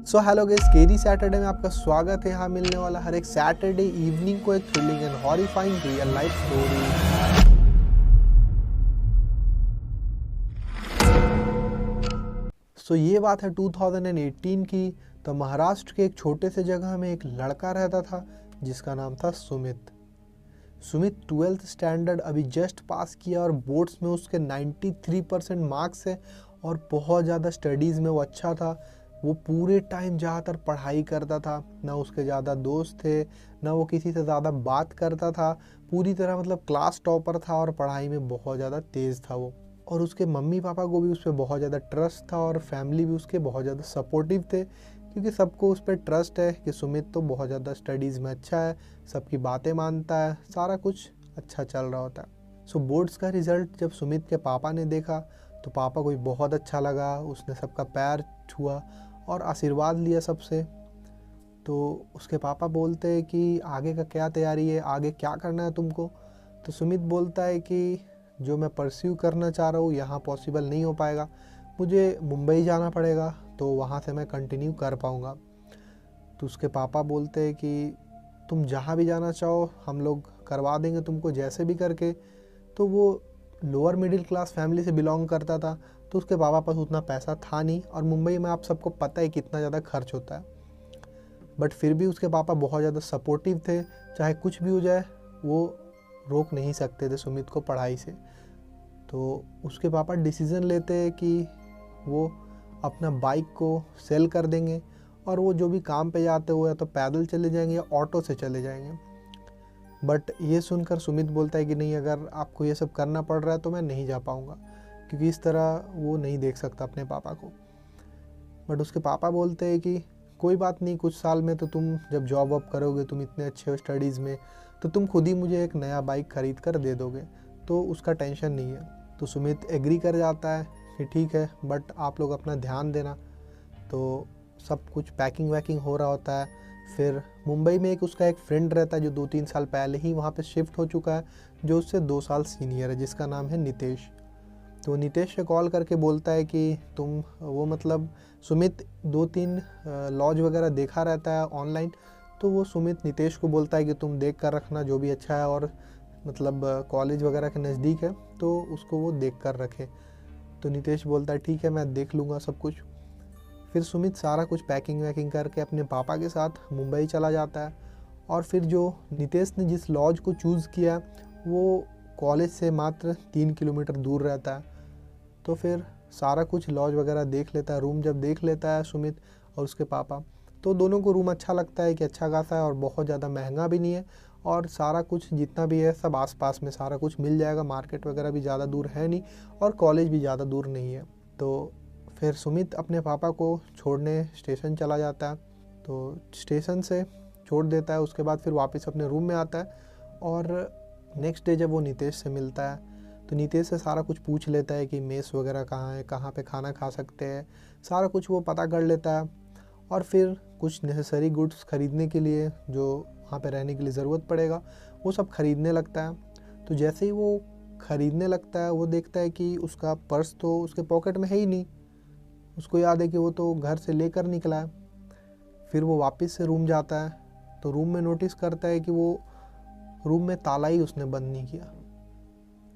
So hello guys, scary Saturday में आपका स्वागत है। यहाँ मिलने वाला हर एक सैटरडे इवनिंग को एक thrilling and horrifying real life story. So ये बात है 2018 की। तो महाराष्ट्र के एक छोटे से जगह में एक लड़का रहता था जिसका नाम था सुमित। सुमित 12th स्टैंडर्ड अभी जस्ट पास किया और बोर्ड्स में उसके 93% मार्क्स है और बहुत ज़्यादा स्टडीज़ में वो अच्छा था। वो पूरे टाइम ज़्यादातर पढ़ाई करता था, ना उसके ज़्यादा दोस्त थे, ना वो किसी से ज़्यादा बात करता था। पूरी तरह मतलब क्लास टॉपर था और पढ़ाई में बहुत ज़्यादा तेज़ था वो। और उसके मम्मी पापा को भी उस पर बहुत ज़्यादा ट्रस्ट था और फैमिली भी उसके बहुत ज़्यादा सपोर्टिव थे, क्योंकि सबको उस पर ट्रस्ट है कि सुमित तो बहुत ज़्यादा स्टडीज़ में अच्छा है, सबकी बातें मानता है, सारा कुछ अच्छा चल रहा होता है। सो बोर्ड्स का रिज़ल्ट जब सुमित के पापा ने देखा तो पापा को भी बहुत अच्छा लगा। उसने सबका पैर छुआ और आशीर्वाद लिया सबसे। तो उसके पापा बोलते हैं कि आगे का क्या तैयारी है, आगे क्या करना है तुमको। तो सुमित बोलता है कि जो मैं परस्यू करना चाह रहा हूँ यहाँ पॉसिबल नहीं हो पाएगा, मुझे मुंबई जाना पड़ेगा, तो वहाँ से मैं कंटिन्यू कर पाऊँगा। तो उसके पापा बोलते हैं कि तुम जहाँ भी जाना चाहो हम लोग करवा देंगे तुमको जैसे भी करके। तो वो लोअर मिडिल क्लास फैमिली से बिलोंग करता था, तो उसके पापा पास उतना पैसा था नहीं, और मुंबई में आप सबको पता है कितना ज़्यादा खर्च होता है। बट फिर भी उसके पापा बहुत ज़्यादा सपोर्टिव थे, चाहे कुछ भी हो जाए वो रोक नहीं सकते थे सुमित को पढ़ाई से। तो उसके पापा डिसीज़न लेते हैं कि वो अपना बाइक को सेल कर देंगे और वो जो भी काम पे जाते हो या तो पैदल चले जाएंगे या ऑटो से चले जाएंगे। बट ये सुनकर सुमित बोलता है कि नहीं, अगर आपको ये सब करना पड़ रहा है तो मैं नहीं जा पाऊँगा, क्योंकि इस तरह वो नहीं देख सकता अपने पापा को। बट उसके पापा बोलते हैं कि कोई बात नहीं, कुछ साल में तो तुम जब जॉब वॉब करोगे, तुम इतने अच्छे हो स्टडीज़ में, तो तुम खुद ही मुझे एक नया बाइक ख़रीद कर दे दोगे, तो उसका टेंशन नहीं है। तो सुमित एग्री कर जाता है कि ठीक है, बट आप लोग अपना ध्यान देना। तो सब कुछ पैकिंग वैकिंग हो रहा होता है। फिर मुंबई में उसका एक फ्रेंड रहता है जो 2-3 साल पहले ही वहाँ पे शिफ्ट हो चुका है, जो उससे 2 साल सीनियर है, जिसका नाम है नितेश। तो नितेश से कॉल करके बोलता है कि तुम वो मतलब सुमित 2-3 लॉज वगैरह देखा रहता है ऑनलाइन, तो वो सुमित नितेश को बोलता है कि तुम देख कर रखना जो भी अच्छा है, और मतलब कॉलेज वगैरह के नज़दीक है तो उसको वो देख कर रखे। तो नितेश बोलता है ठीक है, मैं देख लूँगा सब कुछ। फिर सुमित सारा कुछ पैकिंग वैकिंग करके अपने पापा के साथ मुंबई चला जाता है। और फिर जो नितेश ने जिस लॉज को चूज़ किया वो कॉलेज से मात्र 3 किलोमीटर दूर रहता है। तो फिर सारा कुछ लॉज वगैरह देख लेता है। रूम जब देख लेता है सुमित और उसके पापा, तो दोनों को रूम अच्छा लगता है कि अच्छा खासा है और बहुत ज़्यादा महंगा भी नहीं है, और सारा कुछ जितना भी है सब आसपास में सारा कुछ मिल जाएगा। मार्केट वगैरह भी ज़्यादा दूर है नहीं और कॉलेज भी ज़्यादा दूर नहीं है। तो फिर सुमित अपने पापा को छोड़ने स्टेशन चला जाता है। तो स्टेशन से छोड़ देता है, उसके बाद फिर वापस अपने रूम में आता है। और नेक्स्ट डे जब वो नितेश से मिलता है तो नितेश से सारा कुछ पूछ लेता है कि मेस वगैरह कहाँ है, कहाँ पे खाना खा सकते हैं, सारा कुछ वो पता कर लेता है। और फिर कुछ नेसेसरी गुड्स ख़रीदने के लिए जो वहाँ पे रहने के लिए ज़रूरत पड़ेगा वो सब ख़रीदने लगता है। तो जैसे ही वो ख़रीदने लगता है वो देखता है कि उसका पर्स तो उसके पॉकेट में है ही नहीं। उसको याद है कि वो तो घर से लेकर निकला है। फिर वो वापस से रूम जाता है तो रूम में नोटिस करता है कि वो रूम में ताला ही उसने बंद नहीं किया,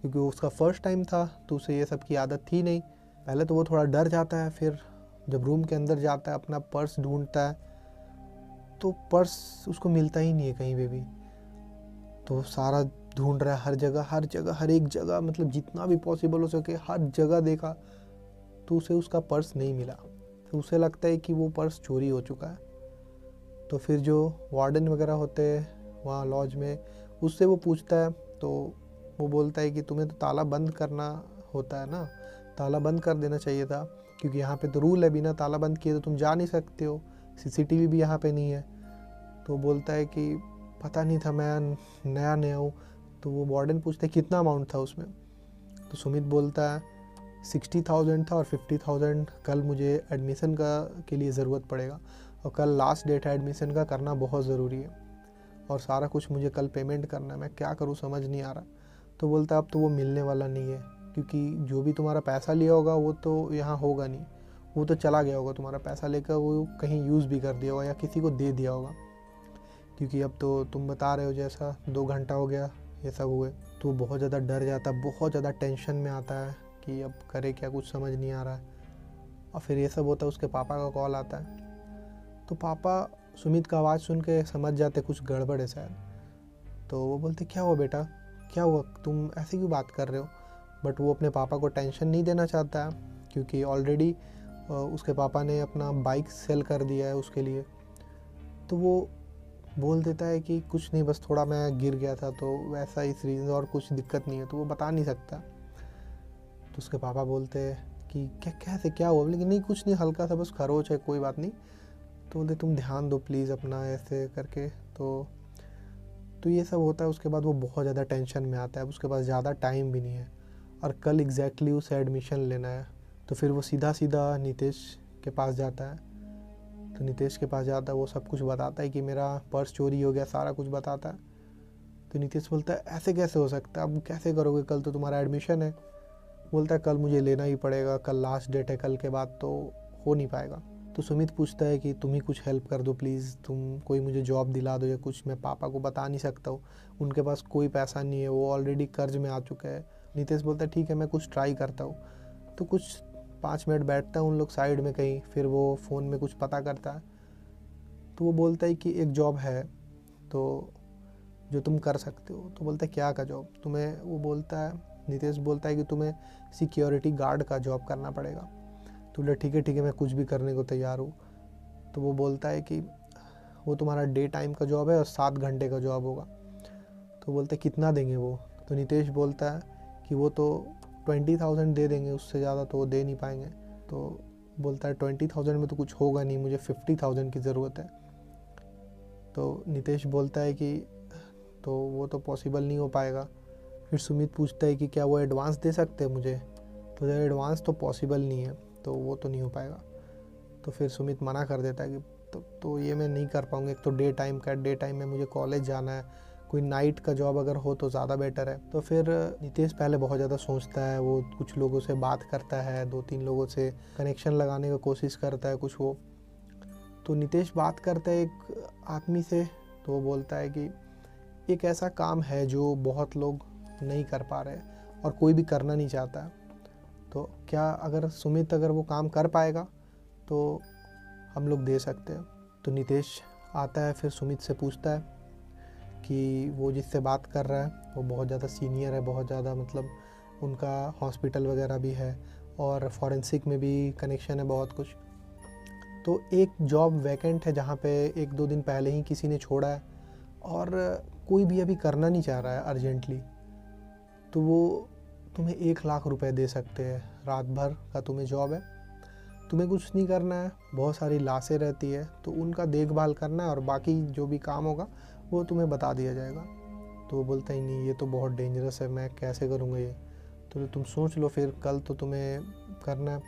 क्योंकि वो उसका फर्स्ट टाइम था तो उसे ये सब की आदत थी नहीं। पहले तो वो थोड़ा डर जाता है, फिर जब रूम के अंदर जाता है अपना पर्स ढूंढता है तो पर्स उसको मिलता ही नहीं है कहीं पे भी। तो सारा ढूंढ रहा है, हर जगह हर एक जगह, मतलब जितना भी पॉसिबल हो सके हर जगह देखा, तो उसे उसका पर्स नहीं मिला। तो उसे लगता है कि वो पर्स चोरी हो चुका है। तो फिर जो वार्डन वगैरह होते हैं वहाँ लॉज में, उससे वो पूछता है। तो वो बोलता है कि तुम्हें तो ताला बंद करना होता है ना, ताला बंद कर देना चाहिए था, क्योंकि यहाँ पे तो रूल है बिना ताला बंद किए तो तुम जा नहीं सकते हो, सीसीटीवी भी यहाँ पे नहीं है। तो बोलता है कि पता नहीं था, मैं नया हूँ। तो वो वार्डन पूछता है कितना अमाउंट था उसमें। तो सुमित बोलता है 60,000 था और 50,000 कल मुझे एडमिशन के लिए ज़रूरत पड़ेगा, और कल लास्ट डेट है एडमिशन का, करना बहुत ज़रूरी है, और सारा कुछ मुझे कल पेमेंट करना है, मैं क्या करूँ समझ नहीं आ रहा। तो बोलता अब तो वो मिलने वाला नहीं है, क्योंकि जो भी तुम्हारा पैसा लिया होगा वो तो यहाँ होगा नहीं, वो तो चला गया होगा तुम्हारा पैसा लेकर, वो कहीं यूज़ भी कर दिया होगा या किसी को दे दिया होगा, क्योंकि अब तो तुम बता रहे हो जैसा 2 घंटा हो गया ये सब हुए। तो वो बहुत ज़्यादा डर जाता है, बहुत ज़्यादा टेंशन में आता है कि अब करे क्या, कुछ समझ नहीं आ रहा है। और फिर ये सब होता है, उसके पापा का कॉल आता है। तो पापा सुमित का आवाज़ सुन के समझ जाते कुछ गड़बड़ है शायद। तो वो बोलते क्या हुआ बेटा, क्या हुआ, तुम ऐसे क्यों बात कर रहे हो। बट वो अपने पापा को टेंशन नहीं देना चाहता है, क्योंकि ऑलरेडी उसके पापा ने अपना बाइक सेल कर दिया है उसके लिए। तो वो बोल देता है कि कुछ नहीं, बस थोड़ा मैं गिर गया था तो वैसा इस रीज़न, और कुछ दिक्कत नहीं है। तो वो बता नहीं सकता। तो उसके पापा बोलते हैं कि क्या कैसे क्या हुआ, लेकिन नहीं कुछ नहीं, हल्का सा बस खरोच है, कोई बात नहीं। तो बोलते तुम ध्यान दो प्लीज़ अपना, ऐसे करके। तो ये सब होता है। उसके बाद वो बहुत ज़्यादा टेंशन में आता है, उसके पास ज़्यादा टाइम भी नहीं है और कल एग्जैक्टली उसे एडमिशन लेना है। तो फिर वो सीधा सीधा नितेश के पास जाता है। तो नितेश के पास जाता है, वो सब कुछ बताता है कि मेरा पर्स चोरी हो गया, सारा कुछ बताता है। तो नितेश बोलता है ऐसे कैसे हो सकता है, अब कैसे करोगे, कल तो तुम्हारा एडमिशन है। बोलता है कल मुझे लेना ही पड़ेगा, कल लास्ट डेट है, कल के बाद तो हो नहीं पाएगा। तो सुमित पूछता है कि तुम ही कुछ हेल्प कर दो प्लीज़, तुम कोई मुझे जॉब दिला दो या कुछ, मैं पापा को बता नहीं सकता हूँ, उनके पास कोई पैसा नहीं है, वो ऑलरेडी कर्ज में आ चुका है। नितेश बोलता है ठीक है मैं कुछ ट्राई करता हूँ। तो कुछ 5 मिनट बैठता है उन लोग साइड में कहीं, फिर वो फ़ोन में कुछ पता करता है। तो वो बोलता है कि एक जॉब है तो जो तुम कर सकते हो। तो बोलता है क्या का जॉब तुम्हें, वो बोलता है, नितेश बोलता है कि तुम्हें सिक्योरिटी गार्ड का जॉब करना पड़ेगा। तो बोले ठीक है मैं कुछ भी करने को तैयार हूँ। तो वो बोलता है कि वो तुम्हारा डे टाइम का जॉब है और 7 घंटे का जॉब होगा। तो बोलते कितना देंगे वो। तो नितेश बोलता है कि वो तो 20,000 दे देंगे, उससे ज़्यादा तो वो दे नहीं पाएंगे। तो बोलता है 20,000 में तो कुछ होगा नहीं, मुझे 50,000 की ज़रूरत है। तो नितेश बोलता है कि तो वो तो पॉसिबल नहीं हो पाएगा। फिर सुमित पूछता है कि क्या वो एडवांस दे सकते हैं मुझे। तो एडवांस तो पॉसिबल नहीं है, तो वो तो नहीं हो पाएगा। तो फिर सुमित मना कर देता है कि तो ये मैं नहीं कर पाऊँगा, एक तो डे टाइम में मुझे कॉलेज जाना है, कोई नाइट का जॉब अगर हो तो ज़्यादा बेटर है। तो फिर नितेश पहले बहुत ज़्यादा सोचता है, वो कुछ लोगों से बात करता है, 2-3 लोगों से कनेक्शन लगाने की कोशिश करता है कुछ वो। तो नितेश बात करता है एक आदमी से। तो वो बोलता है कि एक ऐसा काम है जो बहुत लोग नहीं कर पा रहे और कोई भी करना नहीं चाहता। तो क्या अगर सुमित अगर वो काम कर पाएगा तो हम लोग दे सकते हैं। तो नितेश आता है, फिर सुमित से पूछता है कि वो जिससे बात कर रहा है वो बहुत ज़्यादा सीनियर है, बहुत ज़्यादा मतलब उनका हॉस्पिटल वगैरह भी है और फॉरेंसिक में भी कनेक्शन है बहुत कुछ। तो एक जॉब वैकेंट है जहाँ पे 1-2 दिन पहले ही किसी ने छोड़ा है और कोई भी अभी करना नहीं चाह रहा है अर्जेंटली। तो वो तुम्हें 1 लाख रुपए दे सकते हैं, रात भर का तुम्हें जॉब है, तुम्हें कुछ नहीं करना है, बहुत सारी लाशें रहती है तो उनका देखभाल करना है और बाकी जो भी काम होगा वो तुम्हें बता दिया जाएगा। तो वो बोलता ही नहीं ये तो बहुत डेंजरस है, मैं कैसे करूँगा ये। तो तुम सोच लो फिर, कल तो तुम्हें करना है।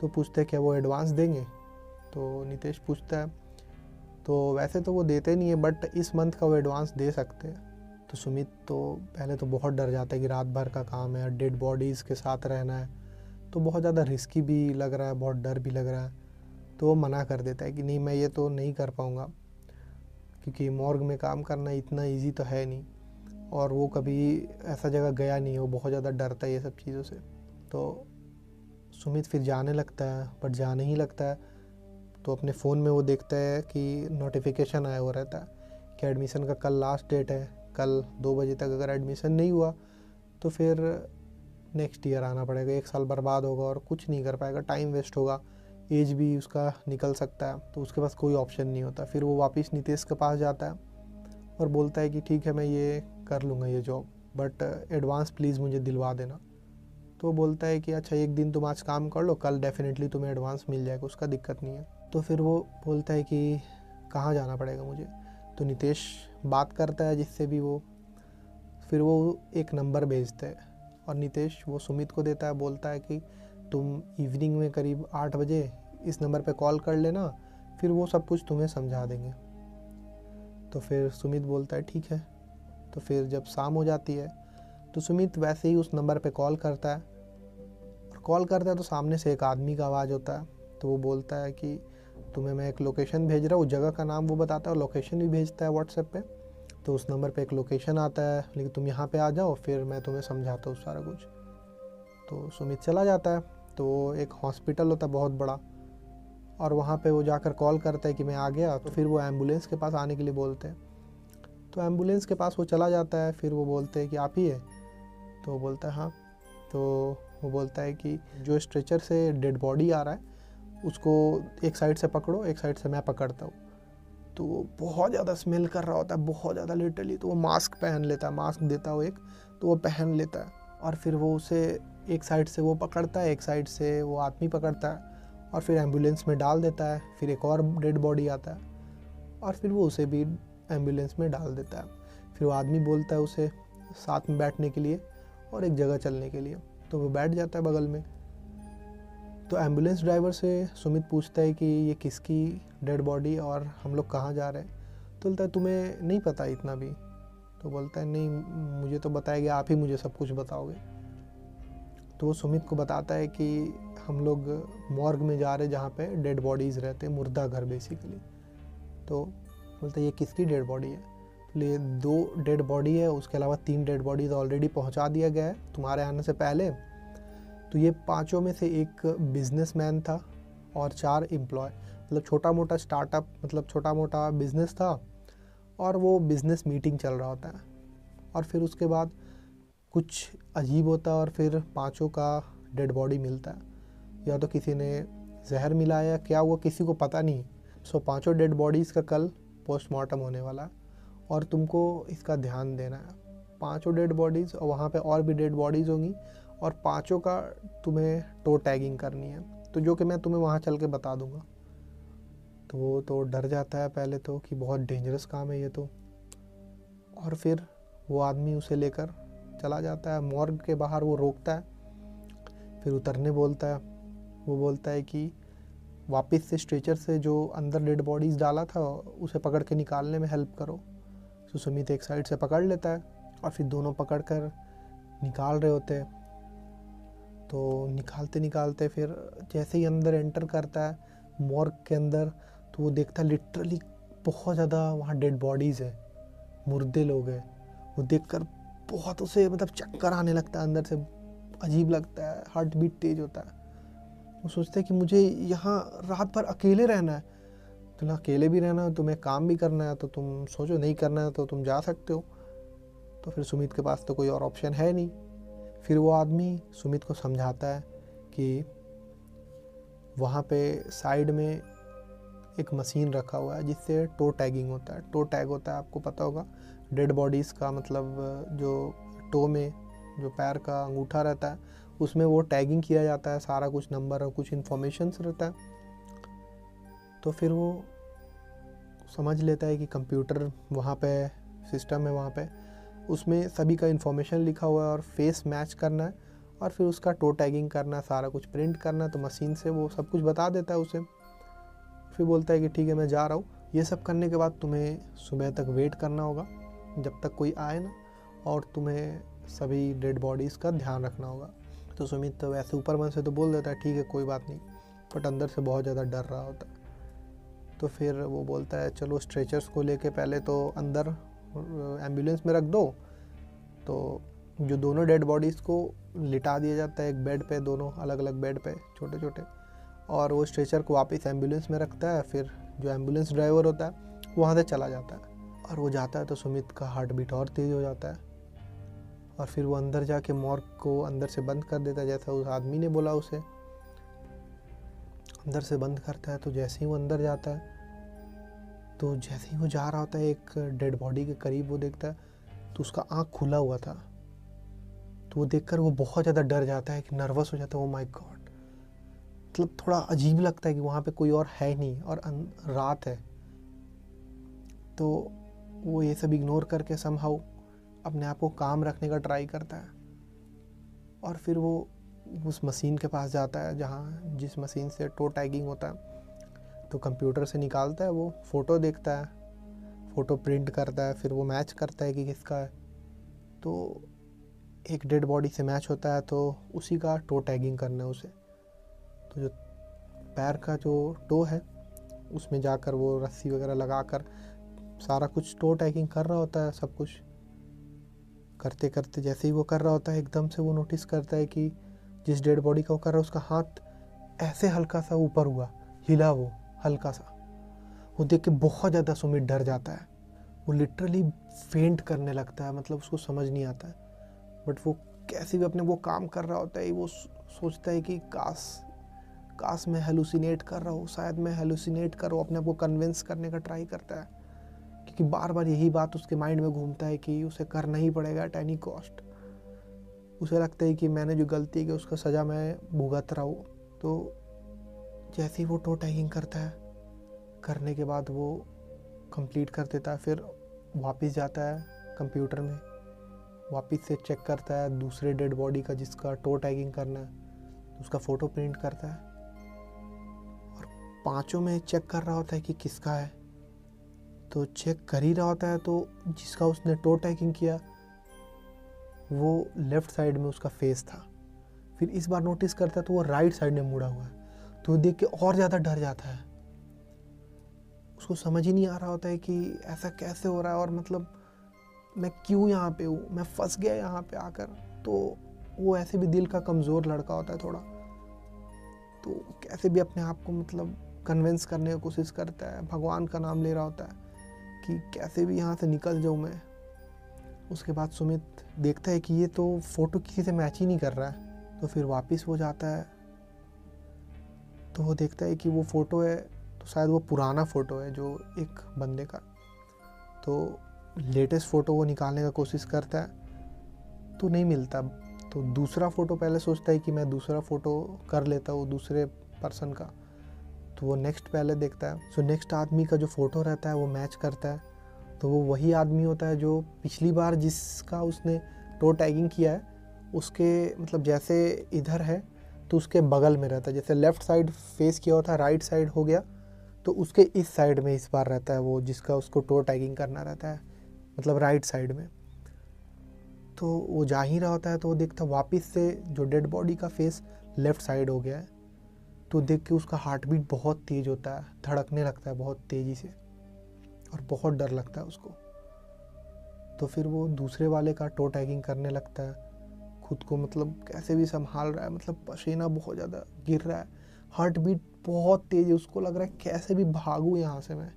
तो पूछते हैं क्या वो एडवांस देंगे। तो नितेश पूछता है तो वैसे तो वो देते नहीं है बट इस मंथ का वो एडवांस दे सकते हैं। तो सुमित तो पहले तो बहुत डर जाता है कि रात भर का काम है, डेड बॉडीज़ के साथ रहना है, तो बहुत ज़्यादा रिस्की भी लग रहा है, बहुत डर भी लग रहा है। तो वो मना कर देता है कि नहीं मैं ये तो नहीं कर पाऊँगा, क्योंकि मॉर्ग में काम करना इतना ईजी तो है नहीं और वो कभी ऐसा जगह गया नहीं है, वो बहुत ज़्यादा डरता है ये सब चीज़ों से। तो सुमित फिर जाने लगता है, बट जाने ही लगता है तो अपने फ़ोन में वो देखता है कि नोटिफिकेशन आया हुआ रहता है कि एडमिशन का कल लास्ट डेट है, कल 2 बजे तक अगर एडमिशन नहीं हुआ तो फिर नेक्स्ट ईयर आना पड़ेगा, 1 साल बर्बाद होगा और कुछ नहीं कर पाएगा, टाइम वेस्ट होगा, एज भी उसका निकल सकता है। तो उसके पास कोई ऑप्शन नहीं होता। फिर वो वापस नितेश के पास जाता है और बोलता है कि ठीक है मैं ये कर लूँगा ये जॉब, बट एडवांस प्लीज़ मुझे दिलवा देना। तो वो बोलता है कि अच्छा एक दिन तुम आज काम कर लो, कल डेफिनेटली तुम्हें एडवांस मिल जाएगा, उसका दिक्कत नहीं है। तो फिर वो बोलता है कि कहाँ जाना पड़ेगा मुझे। तो नितेश बात करता है जिससे भी वो, फिर वो एक नंबर भेजता है और नितेश वो सुमित को देता है, बोलता है कि तुम इवनिंग में करीब 8 बजे इस नंबर पे कॉल कर लेना, फिर वो सब कुछ तुम्हें समझा देंगे। तो फिर सुमित बोलता है ठीक है। तो फिर जब शाम हो जाती है तो सुमित वैसे ही उस नंबर पे कॉल करता है और कॉल करता है तो सामने से एक आदमी का आवाज़ होता है तो वो बोलता है कि तुम्हें मैं एक लोकेशन भेज रहा हूँ, जगह का नाम वो बताता है और लोकेशन भी भेजता है व्हाट्सएप पे। तो उस नंबर पे एक लोकेशन आता है, लेकिन तुम यहाँ पे आ जाओ, फिर मैं तुम्हें समझाता हूँ सारा कुछ। तो सुमित चला जाता है। तो एक हॉस्पिटल होता है बहुत बड़ा, और वहाँ पे वो जाकर कॉल करता है कि मैं आ गया। तो फिर वो एम्बुलेंस के पास आने के लिए बोलते हैं। तो एम्बुलेंस के पास वो चला जाता है। फिर वो बोलते हैं कि आप ही है? तो वो बोलता है हाँ। तो वो बोलता है कि जो स्ट्रेचर से डेड बॉडी आ रहा है उसको एक साइड से पकड़ो, एक साइड से मैं पकड़ता हूँ। तो वो बहुत ज़्यादा स्मेल कर रहा होता है, बहुत ज़्यादा लिटरली। तो वो मास्क पहन लेता है, मास्क देता हो एक, तो वो पहन लेता है। और फिर वो उसे एक साइड से वो पकड़ता है, एक साइड से वो आदमी पकड़ता है, और फिर एम्बुलेंस में डाल देता है। फिर एक और डेड बॉडी आता है और फिर वो उसे भी एम्बुलेंस में डाल देता है। फिर वो आदमी बोलता है उसे साथ में बैठने के लिए और एक जगह चलने के लिए। तो वो बैठ जाता है बगल में। तो एम्बुलेंस ड्राइवर से सुमित पूछता है कि ये किसकी डेड बॉडी और हम लोग कहाँ जा रहे हैं? तो बोलता है तुम्हें नहीं पता इतना भी? तो बोलता है नहीं, मुझे तो बताया गया, आप ही मुझे सब कुछ बताओगे। तो वो सुमित को बताता है कि हम लोग मॉर्ग में जा रहे हैं जहाँ पे डेड बॉडीज़ रहते हैं, मुर्दा घर बेसिकली। तो बोलता है ये किसकी डेड बॉडी है? तो ये 2 डेड बॉडी है, उसके अलावा 3 डेड बॉडीज़ ऑलरेडी पहुँचा दिया गया है तुम्हारे आने से पहले। तो ये 5 में से एक बिजनेसमैन था और 4 एम्प्लॉय, मतलब छोटा मोटा स्टार्टअप, मतलब छोटा मोटा बिजनेस था, और वो बिजनेस मीटिंग चल रहा होता है। और फिर उसके बाद कुछ अजीब होता है और फिर 5 का डेड बॉडी मिलता है। या तो किसी ने जहर मिलाया, क्या हुआ किसी को पता नहीं। सो 5 डेड बॉडीज़ का कल पोस्टमार्टम होने वाला है और तुमको इसका ध्यान देना है। 5 डेड बॉडीज़, और वहाँ पे और भी डेड बॉडीज़ होंगी, और 5 का तुम्हें टो टैगिंग करनी है, तो जो कि मैं तुम्हें वहाँ चल के बता दूँगा। तो वो तो डर जाता है पहले तो कि बहुत डेंजरस काम है ये तो। और फिर वो आदमी उसे लेकर चला जाता है मॉर्ग के बाहर। वो रोकता है, फिर उतरने बोलता है। वो बोलता है कि वापस से स्ट्रेचर से जो अंदर डेड बॉडीज़ डाला था उसे पकड़ के निकालने में हेल्प करो। तो सुमित एक साइड से पकड़ लेता है और फिर दोनों पकड़ कर निकाल रहे होते हैं। तो निकालते निकालते फिर जैसे ही अंदर एंटर करता है मॉर्ग के अंदर, तो वो देखता है लिटरली बहुत ज़्यादा वहाँ डेड बॉडीज़ है, मुर्दे लोग हैं। वो देखकर बहुत उसे मतलब चक्कर आने लगता है, अंदर से अजीब लगता है, हार्ट बीट तेज होता है। वो सोचते हैं कि मुझे यहाँ रात भर अकेले रहना है। तो ना अकेले भी रहना है, तुम्हें काम भी करना है, तो तुम सोचो नहीं करना है तो तुम जा सकते हो। तो फिर सुमित के पास तो कोई और ऑप्शन है नहीं। फिर वो आदमी सुमित को समझाता है कि वहाँ पे साइड में एक मशीन रखा हुआ है जिससे टो टैगिंग होता है। टो टैग होता है, आपको पता होगा, डेड बॉडीज़ का मतलब जो टो में जो पैर का अंगूठा रहता है उसमें वो टैगिंग किया जाता है, सारा कुछ नंबर और कुछ इन्फॉर्मेशंस रहता है। तो फिर वो समझ लेता है कि कंप्यूटर वहाँ पे सिस्टम है, वहाँ पे उसमें सभी का इन्फॉर्मेशन लिखा हुआ है और फेस मैच करना है और फिर उसका टो टैगिंग करना है, सारा कुछ प्रिंट करना है। तो मशीन से वो सब कुछ बता देता है उसे। फिर बोलता है कि ठीक है मैं जा रहा हूँ। ये सब करने के बाद तुम्हें सुबह तक वेट करना होगा जब तक कोई आए ना, और तुम्हें सभी डेड बॉडीज़ का ध्यान रखना होगा। तो सुमित तो वैसे ऊपर मन से तो बोल देता है ठीक है कोई बात नहीं, बट अंदर से बहुत ज़्यादा डर रहा होता है। तो फिर वो बोलता है चलो स्ट्रेचर्स को लेके पहले तो अंदर एम्बुलेंस में रख दो। तो जो दोनों डेड बॉडीज़ को लिटा दिया जाता है एक बेड पे, दोनों अलग अलग बेड पे छोटे छोटे, और वो स्ट्रेचर को वापस एम्बुलेंस में रखता है। फिर जो एम्बुलेंस ड्राइवर होता है वहाँ से चला जाता है, और वो जाता है तो सुमित का हार्ट बीट और तेज़ हो जाता है। और फिर वो अंदर जाके मॉर्ग को अंदर से बंद कर देता है, जैसा उस आदमी ने बोला उसे अंदर से बंद करता है। तो जैसे ही वो अंदर जाता है, तो जैसे ही वो जा रहा होता है एक डेड बॉडी के करीब वो देखता है तो उसका आँख खुला हुआ था। तो वो देखकर वो बहुत ज़्यादा डर जाता है, कि नर्वस हो जाता है। ओ माय गॉड, मतलब थोड़ा अजीब लगता है कि वहाँ पे कोई और है नहीं और रात है। तो वो ये सब इग्नोर करके समहाउ अपने आप को काम रखने का ट्राई करता है। और फिर वो उस मशीन के पास जाता है जहाँ जिस मशीन से टो टैगिंग होता है। तो कंप्यूटर से निकालता है, वो फ़ोटो देखता है, फ़ोटो प्रिंट करता है, फिर वो मैच करता है कि किसका है। तो एक डेड बॉडी से मैच होता है, तो उसी का टो टैगिंग करना है उसे। तो जो पैर का जो टो है उसमें जाकर वो रस्सी वगैरह लगाकर सारा कुछ टो टैगिंग कर रहा होता है। सब कुछ करते करते जैसे ही वो कर रहा होता है, एकदम से वो नोटिस करता है कि जिस डेड बॉडी का वो कर रहा है उसका हाथ ऐसे हल्का सा ऊपर हुआ, हिला वो हल्का सा। वो देख के बहुत ज़्यादा सुमित डर जाता है। वो लिटरली फेंट करने लगता है, मतलब उसको समझ नहीं आता है। बट वो कैसे भी अपने वो काम कर रहा होता है। वो सोचता है कि काश मैं हेलुसिनेट कर रहा हूँ, शायद मैं हेलुसिनेट कर रहा हूँ। अपने आप को कन्विंस करने का ट्राई करता है, क्योंकि बार बार यही बात उसके माइंड में घूमता है कि उसे करना ही पड़ेगा एट एनी कॉस्ट। उसे लगता है कि मैंने जो गलती की उसका सज़ा मैं भुगत रहा हूँ। तो जैसे ही वो टो टैगिंग करता है, करने के बाद वो कंप्लीट कर देता है, फिर वापस जाता है कंप्यूटर में, वापस से चेक करता है दूसरे डेड बॉडी का जिसका टो टैगिंग करना है, उसका फ़ोटो प्रिंट करता है और पांचों में चेक कर रहा होता है कि किसका है। तो चेक कर ही रहा होता है तो जिसका उसने टो टैगिंग किया वो लेफ़्ट साइड में उसका फेस था। फिर इस बार नोटिस करता है तो वो राइट साइड में मुड़ा हुआ है। तो देख के और ज़्यादा डर जाता है। उसको समझ ही नहीं आ रहा होता है कि ऐसा कैसे हो रहा है और मतलब मैं क्यों यहाँ पे हूँ, मैं फंस गया यहाँ पे आकर। तो वो ऐसे भी दिल का कमज़ोर लड़का होता है थोड़ा, तो कैसे भी अपने आप को मतलब कन्विंस करने की कोशिश करता है, भगवान का नाम ले रहा होता है कि कैसे भी यहाँ से निकल जाऊँ मैं। उसके बाद सुमित देखता है कि ये तो फ़ोटो किसी से मैच ही नहीं कर रहा है। तो फिर वापस वो जाता है तो वो देखता है कि वो फ़ोटो है तो शायद वो पुराना फ़ोटो है जो एक बंदे का। तो लेटेस्ट फ़ोटो वो निकालने का कोशिश करता है तो नहीं मिलता। तो दूसरा फ़ोटो पहले सोचता है कि मैं दूसरा फ़ोटो कर लेता हूँ दूसरे पर्सन का। तो वो नेक्स्ट पहले देखता है। सो नेक्स्ट आदमी का जो फ़ोटो रहता है वो मैच करता है। तो वो वही आदमी होता है जो पिछली बार जिसका उसने टो टैगिंग किया है उसके मतलब जैसे इधर है तो उसके बगल में रहता है। जैसे लेफ़्ट साइड फेस किया होता है, राइट साइड हो गया तो उसके इस साइड में इस बार रहता है वो जिसका उसको टो टैगिंग करना रहता है, मतलब राइट साइड में। तो वो जा ही रहा होता है तो वो देखता है वापस से जो डेड बॉडी का फेस लेफ़्ट साइड हो गया है। तो देख के उसका हार्ट बीट बहुत तेज़ होता है, धड़कने लगता है बहुत तेज़ी से और बहुत डर लगता है उसको। तो फिर वो दूसरे वाले का टो टैगिंग करने लगता है, खुद को मतलब कैसे भी संभाल रहा है, मतलब पसीना बहुत ज़्यादा गिर रहा है, हार्ट बीट बहुत तेज़ है। उसको लग रहा है कैसे भी भागूँ यहाँ से मैं।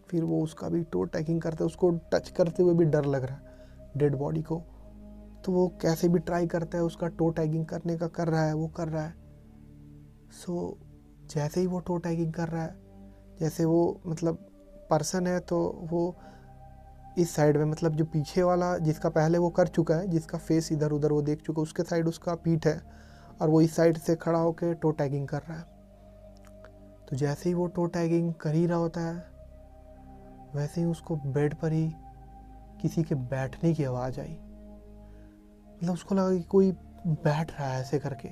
फिर वो उसका भी टो टैगिंग करते है, उसको टच करते हुए भी डर लग रहा है डेड बॉडी को। तो वो कैसे भी ट्राई करता है उसका टो टैगिंग करने का, कर रहा है वो कर रहा है। सो जैसे ही वो टो टैगिंग कर रहा है, जैसे वो मतलब पर्सन है तो वो इस साइड में मतलब जो पीछे वाला जिसका पहले वो कर चुका है, जिसका फेस इधर उधर वो देख चुका है, उसके साइड उसका पीठ है और वो इस साइड से खड़ा होकर टो टैगिंग कर रहा है। तो जैसे ही वो टो टैगिंग कर ही रहा होता है वैसे ही उसको बेड पर ही किसी के बैठने की आवाज़ आई। मतलब उसको लगा कि कोई बैठ रहा है ऐसे करके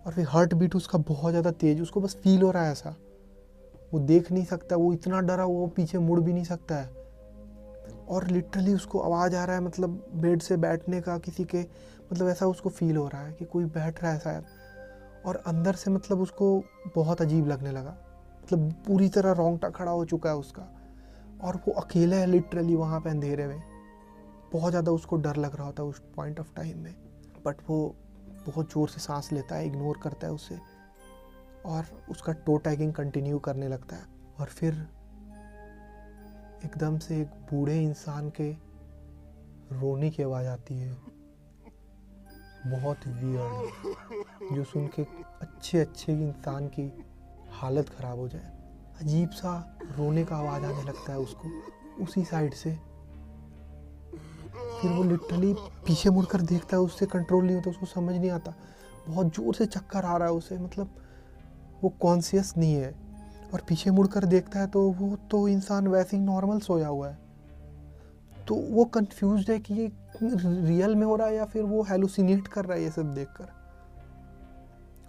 और फिर हार्ट बीट उसका बहुत ज़्यादा तेज, उसको बस फील हो रहा है ऐसा। वो देख नहीं सकता, वो इतना डरा वो पीछे मुड़ भी नहीं सकता है और लिटरली उसको आवाज़ आ रहा है मतलब बेड से बैठने का किसी के, मतलब ऐसा उसको फील हो रहा है कि कोई बैठ रहा है शायद। और अंदर से मतलब उसको बहुत अजीब लगने लगा, मतलब पूरी तरह रोंगटा खड़ा हो चुका है उसका और वो अकेला है लिटरली वहाँ पे अंधेरे में। बहुत ज़्यादा उसको डर लग रहा होता है उस पॉइंट ऑफ टाइम में। बट वो बहुत ज़ोर से सांस लेता है, इग्नोर करता है उसे और उसका टो टैगिंग कंटिन्यू करने लगता है। और फिर एकदम से एक बूढ़े इंसान के रोने की आवाज़ आती है, बहुत वियर्ड, जो सुन के अच्छे इंसान की हालत ख़राब हो जाए। अजीब सा रोने का आवाज़ आने लगता है उसको उसी साइड से। फिर वो लिटरली पीछे मुड़कर देखता है, उससे कंट्रोल नहीं होता, उसको समझ नहीं आता, बहुत ज़ोर से चक्कर आ रहा है उसे, मतलब वो कॉन्शियस नहीं है। और पीछे मुड़कर देखता है तो वो तो इंसान वैसे ही नॉर्मल सोया हुआ है। तो वो कंफ्यूज्ड है कि ये रियल में हो रहा है या फिर वो हेलुसिनेट कर रहा है ये सब देखकर।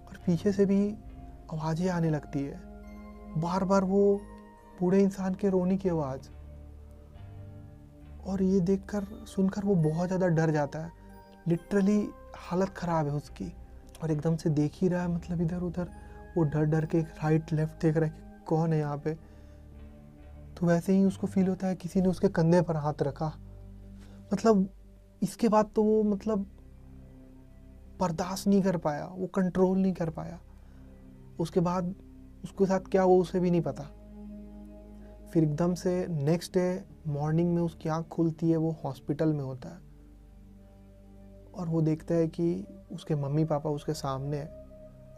और पीछे से भी आवाज़ें आने लगती है, बार बार वो बूढ़े इंसान के रोने की आवाज़। और ये देखकर सुनकर वो बहुत ज़्यादा डर जाता है, लिटरली हालत ख़राब है उसकी। और एकदम से देख ही रहा है मतलब इधर उधर, वो डर डर के राइट लेफ्ट देख रहा है कि कौन है यहाँ पे। तो वैसे ही उसको फील होता है किसी ने उसके कंधे पर हाथ रखा। मतलब इसके बाद तो वो मतलब बर्दाश्त नहीं कर पाया, वो कंट्रोल नहीं कर पाया। उसके बाद उसके साथ क्या हुआ उसे भी नहीं पता। फिर एकदम से नेक्स्ट डे मॉर्निंग में उसकी आँख खुलती है, वो हॉस्पिटल में होता है और वो देखता है कि उसके मम्मी पापा उसके सामने है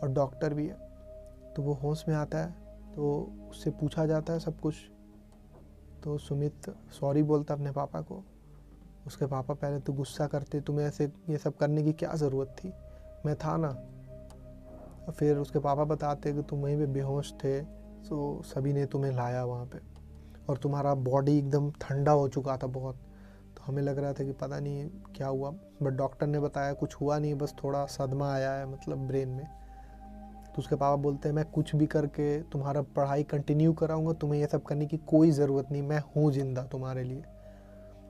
और डॉक्टर भी है। तो वो होश में आता है, तो उससे पूछा जाता है सब कुछ। तो सुमित सॉरी बोलता अपने पापा को। उसके पापा पहले तो गुस्सा करते, तुम्हें ऐसे ये सब करने की क्या ज़रूरत थी, मैं था ना। फिर उसके पापा बताते कि तुम वहीं पे बेहोश थे, तो सभी ने तुम्हें लाया वहाँ पे और तुम्हारा बॉडी एकदम ठंडा हो चुका था बहुत। तो हमें लग रहा था कि पता नहीं क्या हुआ, बट डॉक्टर ने बताया कुछ हुआ नहीं, बस थोड़ा सदमा आया है मतलब ब्रेन में। तो उसके पापा बोलते हैं मैं कुछ भी करके तुम्हारा पढ़ाई कंटिन्यू कराऊंगा, तुम्हें ये सब करने की कोई ज़रूरत नहीं, मैं हूँ जिंदा तुम्हारे लिए।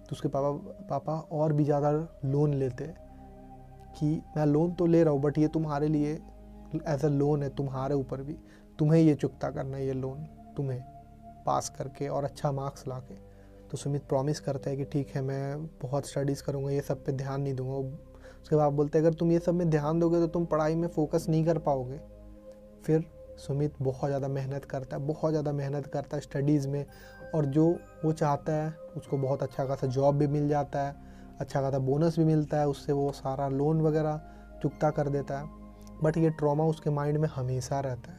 तो उसके पापा और भी ज़्यादा लोन लेते हैं कि मैं लोन तो ले रहा हूँ बट ये तुम्हारे लिए एज अ लोन है, तुम्हारे ऊपर भी, तुम्हें ये चुकता करना है ये लोन, तुम्हें पास करके और अच्छा मार्क्स ला के। तो सुमित प्रॉमिस करता है कि ठीक है मैं बहुत स्टडीज़ करूँगा, ये सब पे ध्यान नहीं दूंगा। उसके बाद बोलते हैं अगर तुम ये सब में ध्यान दोगे तो तुम पढ़ाई में फोकस नहीं कर पाओगे। फिर सुमित बहुत ज़्यादा मेहनत करता है, बहुत ज़्यादा मेहनत करता है स्टडीज़ में, और जो वो चाहता है उसको बहुत अच्छा खासा जॉब भी मिल जाता है, अच्छा खासा बोनस भी मिलता है, उससे वो सारा लोन वगैरह चुकता कर देता है। बट ये ट्रॉमा उसके माइंड में हमेशा रहता है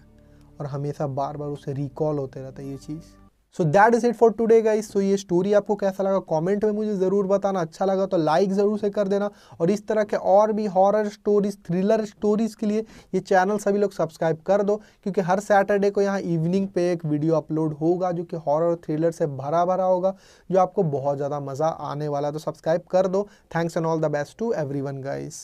और हमेशा बार बार उसे रिकॉल होते रहता है ये चीज़। So that is it for today guys. So ये स्टोरी आपको कैसा लगा कमेंट में मुझे ज़रूर बताना, अच्छा लगा तो लाइक ज़रूर से कर देना, और इस तरह के और भी हॉरर स्टोरीज, थ्रिलर स्टोरीज़ के लिए ये चैनल सभी लोग सब्सक्राइब कर दो, क्योंकि हर सैटरडे को यहाँ इवनिंग पे एक वीडियो अपलोड होगा जो कि हॉरर थ्रिलर से भरा भरा होगा, जो आपको बहुत ज़्यादा मज़ा आने वाला है। तो सब्सक्राइब कर दो। Thanks and all the best to everyone guys.